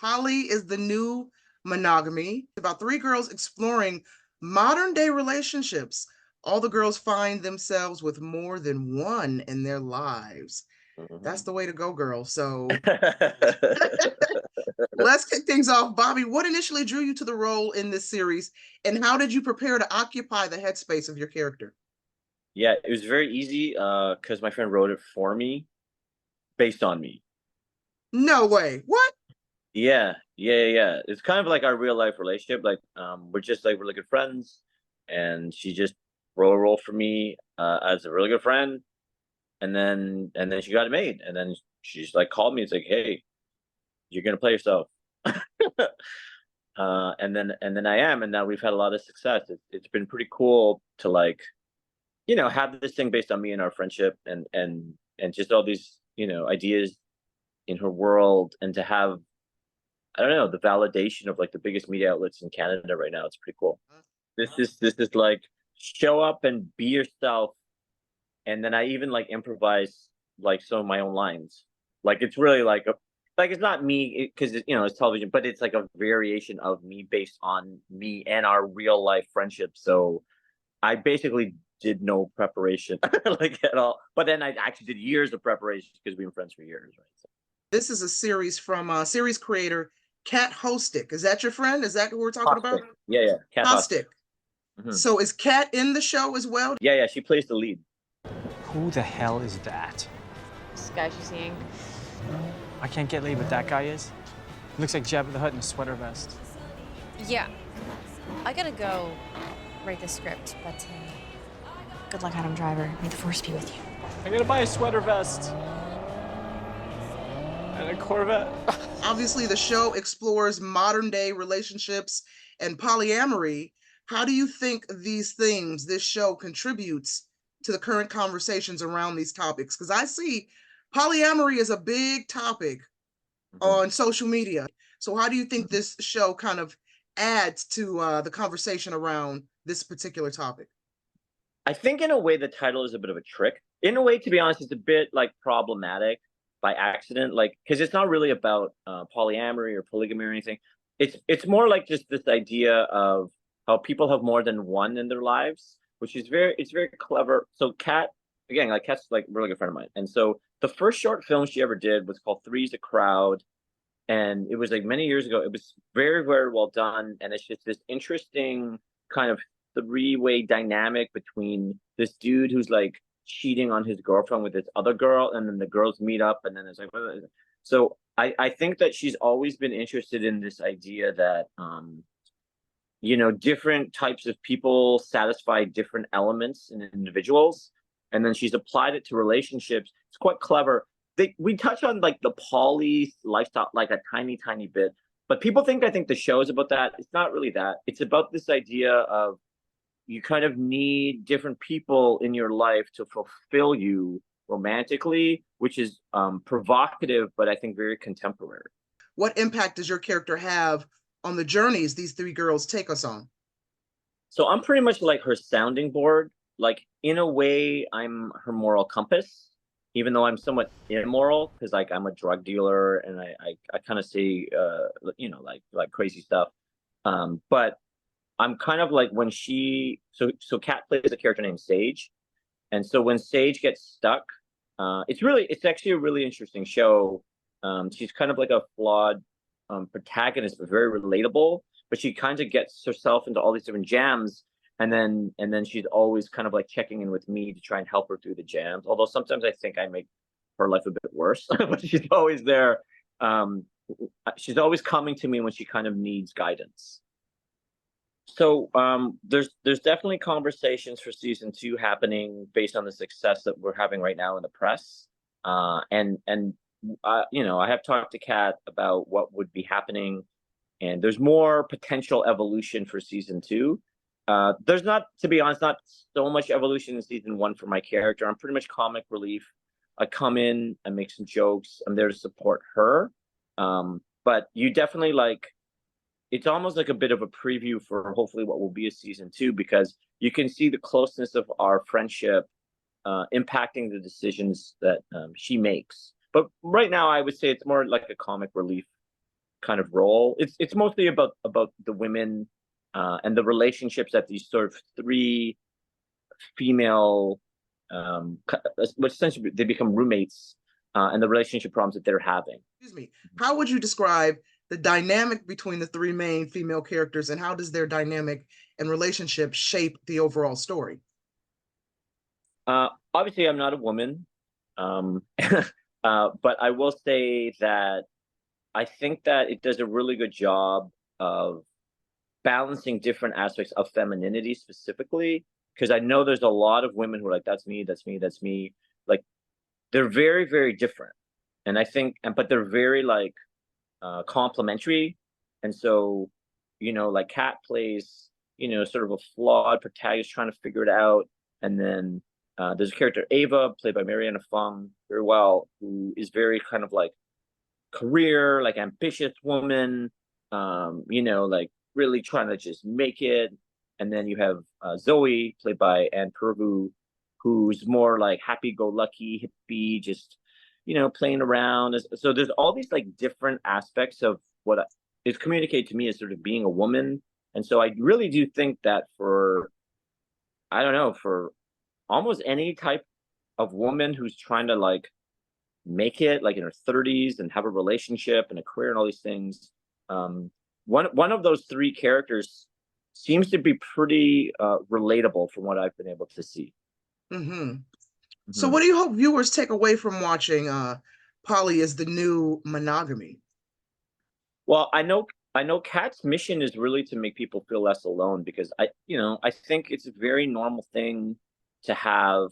Poly is the New Monogamy, about three girls exploring modern day relationships. All the girls find themselves with more than one in their lives. That's the way to go, girl. So let's kick things off. Bobby, what initially drew you to the role in this series, and how did you prepare to occupy the headspace of your character? Yeah, it was very easy because my friend wrote it for me based on me. No way. What? Yeah. It's kind of like our real life relationship. Like, we're just like really good friends, and she just wrote a role for me as a really good friend, and then she got it made, and then she's like called me. It's like, hey, you're gonna play yourself. And then I am, and now we've had a lot of success. It's been pretty cool to like have this thing based on me and our friendship, and just all these ideas in her world, and to have, I don't know, the validation of like the biggest media outlets in Canada right now. It's pretty cool. This is like, show up and be yourself, and then I even like improvise like some of my own lines. Like it's really like like it's not me because it's television, but it's like a variation of me based on me and our real life friendship. So I basically did no preparation like at all. But then I actually did years of preparation because we've been friends for years, right? So, This is a series from series creator Kat Hostick. Is that your friend? Is that who we're talking about? Hostick. Yeah, Cat Hostick. Hostick. Hmm. So is Kat in the show as well? Yeah, she plays the lead. Who the hell is that? This guy she's seeing. I can't get laid, but that guy is. Looks like Jabba the Hutt in a sweater vest. Yeah. I gotta go write the script, but good luck, Adam Driver. May the force be with you. I gotta buy a sweater vest. And a Corvette. Obviously, the show explores modern day relationships and polyamory. How do you think these themes, this show contributes to the current conversations around these topics? Because I see polyamory is a big topic Mhm. on social media. So, how do you think this show kind of adds to the conversation around this particular topic? I think in a way the title is a bit of a trick. In a way, to be honest, it's a bit like problematic by accident, like because it's not really about polyamory or polygamy or anything. It's more like just this idea of how people have more than one in their lives, which is very clever. So Kat, again, like Kat's like a really good friend of mine, and so the first short film she ever did was called Three's a Crowd, and it was like many years ago. It was very well done, and it's just this interesting kind of three-way dynamic between this dude who's like cheating on his girlfriend with this other girl, and then the girls meet up, and then it's like, so I think that she's always been interested in this idea that different types of people satisfy different elements in individuals, and then she's applied it to relationships. It's quite clever. We touch on like the poly lifestyle like a tiny bit, but people think, I think the show is about that. It's not really that. It's about this idea of you kind of need different people in your life to fulfill you romantically, which is provocative, but I think very contemporary. What impact does your character have on the journeys these three girls take us on? So I'm pretty much like her sounding board. Like in a way, I'm her moral compass, even though I'm somewhat immoral because like I'm a drug dealer and I kind of say like crazy stuff. But I'm kind of like when so Kat plays a character named Sage, and so when Sage gets stuck, it's actually a really interesting show. She's kind of like a flawed protagonist, but very relatable. But she kind of gets herself into all these different jams, and then she's always kind of like checking in with me to try and help her through the jams. Although sometimes I think I make her life a bit worse, but she's always there. Um, she's always coming to me when she kind of needs guidance. So there's definitely conversations for season two happening based on the success that we're having right now in the press, and I have talked to Kat about what would be happening, and there's more potential evolution for season two. There's not, to be honest, not so much evolution in season one for my character. I'm pretty much comic relief. I come in, I make some jokes. I'm there to support her. But you definitely like it's almost like a bit of a preview for hopefully what will be a season two because you can see the closeness of our friendship impacting the decisions that she makes. But right now, I would say it's more like a comic relief kind of role. It's mostly about the women and the relationships that these sort of three female, which essentially they become roommates, and the relationship problems that they're having. Excuse me. How would you describe the dynamic between the three main female characters, and how does their dynamic and relationship shape the overall story? Obviously, I'm not a woman, but I will say that I think that it does a really good job of balancing different aspects of femininity specifically, because I know there's a lot of women who are like, that's me, that's me, that's me. Like, they're very, very different. And I think, but they're very like complementary. And so, like Kat plays, sort of a flawed protagonist trying to figure it out. And then there's a character, Ava, played by Mariana Fung, very well, who is very kind of like career, like ambitious woman, like really trying to just make it. And then you have Zoe, played by Anne Purvu, who's more like happy-go-lucky hippie, just playing around. So there's all these like different aspects of what is communicated to me as sort of being a woman. And so I really do think that I don't know, for almost any type of woman who's trying to like make it like in her 30s and have a relationship and a career and all these things, one of those three characters seems to be pretty relatable from what I've been able to see. Mm-hmm. So what do you hope viewers take away from watching Polly is the New Monogamy? Well, I know Kat's mission is really to make people feel less alone, because I think it's a very normal thing to have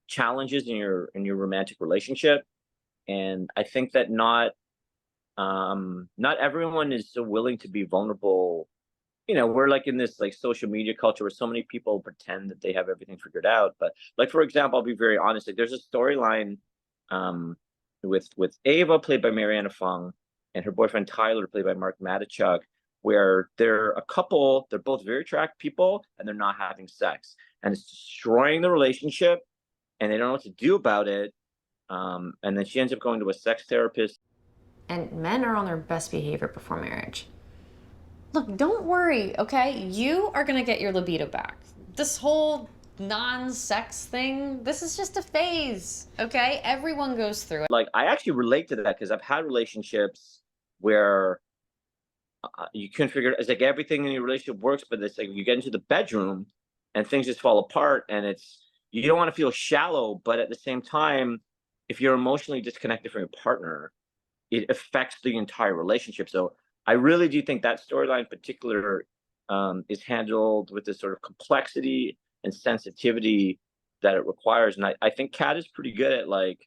challenges in your romantic relationship. And I think that not everyone is so willing to be vulnerable. We're like in this like social media culture where so many people pretend that they have everything figured out. But like, for example, I'll be very honest, like there's a storyline with Ava, played by Mariana Fung, and her boyfriend Tyler, played by Mark Matichuk, where they're a couple, they're both very attractive people, and they're not having sex. And it's destroying the relationship, and they don't know what to do about it. And then she ends up going to a sex therapist. And men are on their best behavior before marriage. Look, don't worry, okay? You are gonna get your libido back. This whole non-sex thing, this is just a phase, okay? Everyone goes through it. Like, I actually relate to that because I've had relationships where you couldn't figure it. It's like everything in your relationship works, but it's like you get into the bedroom and things just fall apart, and you don't want to feel shallow, but at the same time, if you're emotionally disconnected from your partner, it affects the entire relationship. So I really do think that storyline in particular is handled with this sort of complexity and sensitivity that it requires. And I think Kat is pretty good at like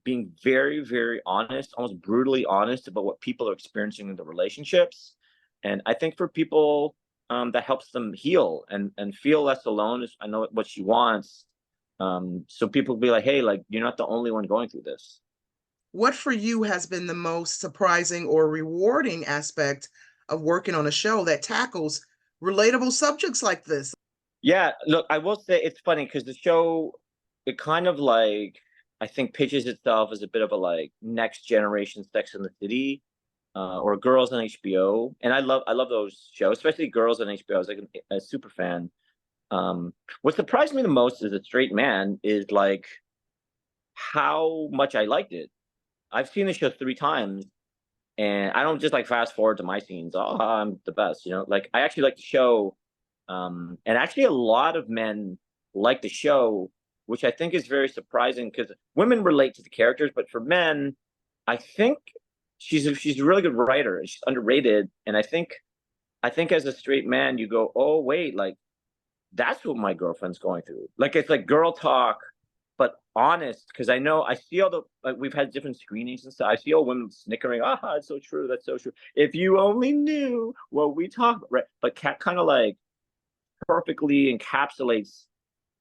being very, very honest, almost brutally honest about what people are experiencing in the relationships. And I think for people, that helps them heal and feel less alone. I know what she wants. So people be like, hey, like, you're not the only one going through this. What for you has been the most surprising or rewarding aspect of working on a show that tackles relatable subjects like this? Yeah, look, I will say it's funny because the show, it kind of like, I think pitches itself as a bit of a like next generation Sex and the City, or Girls on HBO. And I love those shows, especially Girls on HBO. I was like a super fan. What surprised me the most as a straight man is like how much I liked it. I've seen the show 3 times, and I don't just like fast forward to my scenes. Oh, I'm the best, Like, I actually like the show, and actually a lot of men like the show, which I think is very surprising because women relate to the characters, but for men, I think she's a really good writer and she's underrated. And I think as a straight man, you go, oh wait, like that's what my girlfriend's going through. Like, it's like girl talk, but honest, because I see all the, like, we've had different screenings and stuff. I see all women snickering, it's so true, that's so true. If you only knew what we talk about, right? But Kat kind of like perfectly encapsulates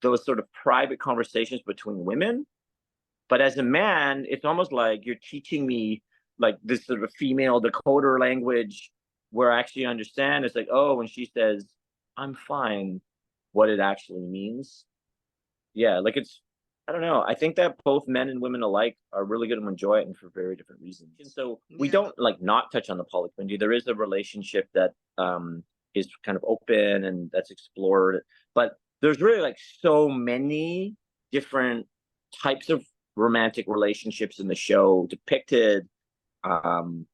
those sort of private conversations between women. But as a man, it's almost like you're teaching me like this sort of female decoder language where I actually understand. It's like, oh, when she says, I'm fine, what it actually means. Yeah, like I don't know. I think that both men and women alike are really going to enjoy it, and for very different reasons. And so we Yeah. don't like not touch on the poly community. There is a relationship that is kind of open and that's explored, but there's really like so many different types of romantic relationships in the show depicted, um,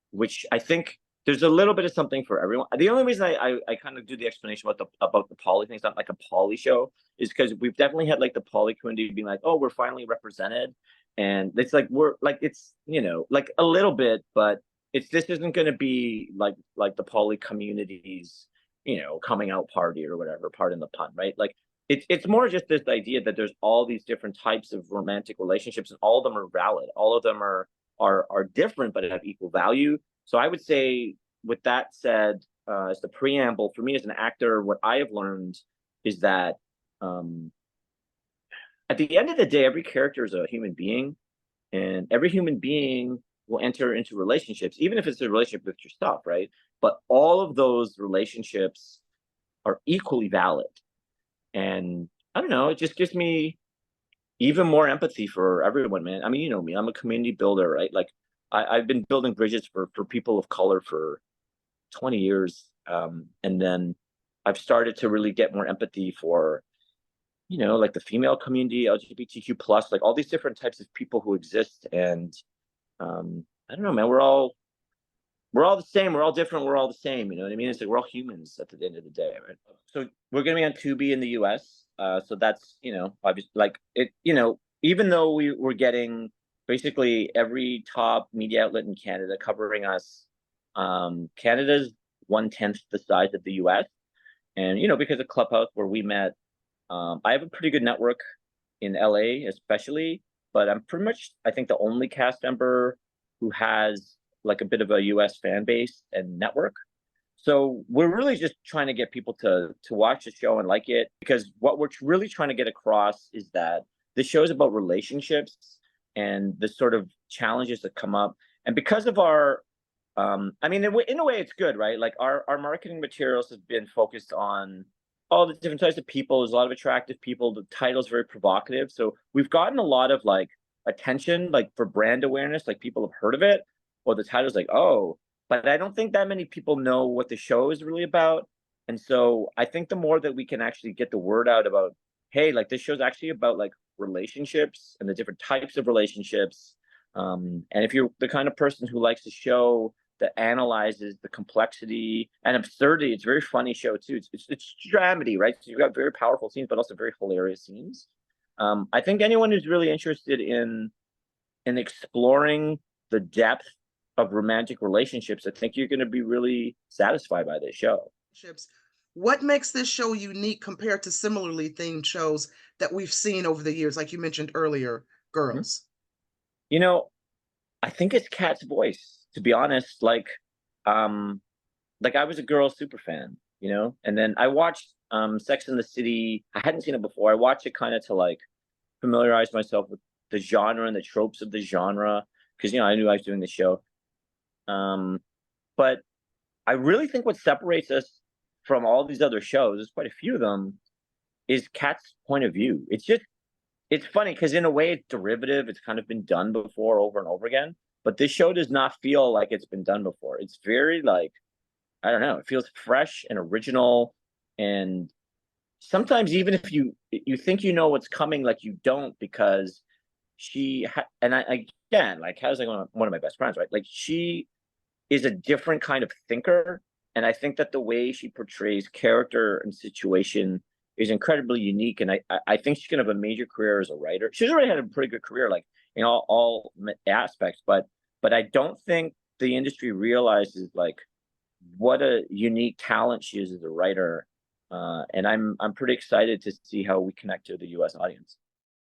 which I think there's a little bit of something for everyone. The only reason I kind of do the explanation about the poly thing, it's not like a poly show, is because we've definitely had like the poly community being like, oh, we're finally represented. And it's like we're like it's like a little bit, but this isn't gonna be like the poly community's, coming out party or whatever, pardon the pun, right? Like it's more just this idea that there's all these different types of romantic relationships and all of them are valid. All of them are different but have equal value. So I would say, with that said, as the preamble, for me as an actor, what I have learned is that at the end of the day, every character is a human being, and every human being will enter into relationships, even if it's a relationship with yourself, right? But all of those relationships are equally valid. And I don't know, it just gives me even more empathy for everyone, man. I mean, you know me, I'm a community builder, right? Like I've been building bridges for people of color for 20 years. And then I've started to really get more empathy for, like the female community, LGBTQ plus, like all these different types of people who exist. And I don't know, man, we're all the same. We're all different. We're all the same. You know what I mean? It's like we're all humans at the end of the day, right? So we're gonna be on Tubi in the US. So that's obviously like it. Even though we're getting basically every top media outlet in Canada covering us, Canada's 1/10 the size of the US, and because of Clubhouse where we met, I have a pretty good network in LA, especially, but I'm pretty much I think the only cast member who has like a bit of a US fan base and network. So we're really just trying to get people to watch the show and like it, because what we're really trying to get across is that the show is about relationships and the sort of challenges that come up. And because of our I mean, in a way it's good, right? Like our marketing materials have been focused on all the different types of people. There's a lot of attractive people. The title's very provocative. So we've gotten a lot of like attention, like for brand awareness, like people have heard of it, or the title's like, oh, but I don't think that many people know what the show is really about. And so I think the more that we can actually get the word out about, hey, like this show's actually about like relationships and the different types of relationships. And if you're the kind of person who likes a show that analyzes the complexity and absurdity, it's a very funny show too. It's dramedy, right? So you've got very powerful scenes, but also very hilarious scenes. I think anyone who's really interested in exploring the depth of romantic relationships, I think you're going to be really satisfied by this show. What makes this show unique compared to similarly themed shows that we've seen over the years, like you mentioned earlier, Girls? You know, I think it's Kat's voice, to be honest. Like I was a Girls super fan, and then I watched Sex and the City. I hadn't seen it before. I watched it kind of to like familiarize myself with the genre and the tropes of the genre, because I knew I was doing the show. But I really think what separates us from all these other shows, there's quite a few of them, is Kat's point of view. It's funny because in a way it's derivative. It's kind of been done before over and over again, but this show does not feel like it's been done before. It's very like, I don't know, it feels fresh and original. And sometimes even if you think you know what's coming, like you don't, because and I again, like how's like one of my best friends, right? Like she is a different kind of thinker. And I think that the way she portrays character and situation is incredibly unique. And I think she can have a major career as a writer. She's already had a pretty good career, like in all aspects, but I don't think the industry realizes like what a unique talent she is as a writer. And I'm pretty excited to see how we connect to the US audience.